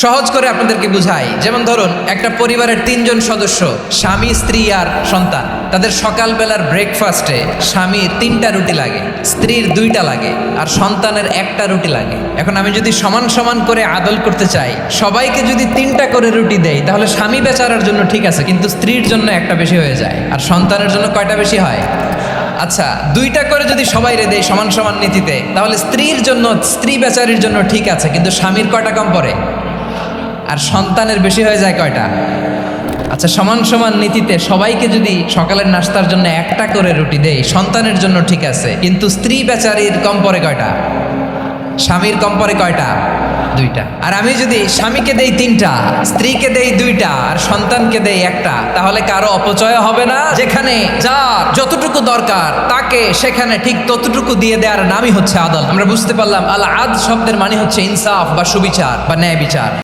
সহজ করে আপনাদেরকে বুঝাই। যেমন ধরুন, একটা পরিবারের 3 জন সদস্য, স্বামী, স্ত্রী আর সন্তান। তাদের সকালবেলার ব্রেকফাস্টে স্বামীর 3টা রুটি লাগে, স্ত্রীর 2টা লাগে, আর সন্তানের 1টা রুটি লাগে। এখন আমি যদি সমান সমান করে আদল করতে চাই, সবাইকে যদি 3টা করে রুটি দেই, তাহলে স্বামী বেচারার জন্য ঠিক আছে, কিন্তু স্ত্রীর জন্য 1টা বেশি হয়ে যায়। আর সন্তানের জন্য কয়টা বেশি হয়? আচ্ছা, 2টা করে যদি সবাই দেয় সমান সমান নীতিতে, তাহলে স্ত্রীর জন্য, স্ত্রী বেচারির জন্য ঠিক আছে, কিন্তু স্বামীর কয়টা কম পড়ে? আর সন্তানের বেশি হয়ে যায় কয়টা? আচ্ছা, সমান সমান নীতিতে সবাইকে যদি সকালের নাস্তার জন্য 1টা করে রুটি দেই, সন্তানের জন্য ঠিক আছে, কিন্তু স্ত্রী বেচারির কম পড়ে কয়টা? স্বামীর কম পড়ে কয়টা? 2টা। আর আমি যদি স্বামীকে দেই 3টা, স্ত্রীকে দেই 2টা, আর সন্তানকে দেই 1টা, তাহলে কারো অপচয় হবে না। যেখানে যার যতটুকু দরকার তাকে সেখানে ঠিক ততটুকু দিয়ে দেওয়ার নামই হচ্ছে আদল। আমরা বুঝতে পারলাম আল আদ শব্দের মানে হচ্ছে ইনসাফ বা সুবিচার বা ন্যায় বিচার।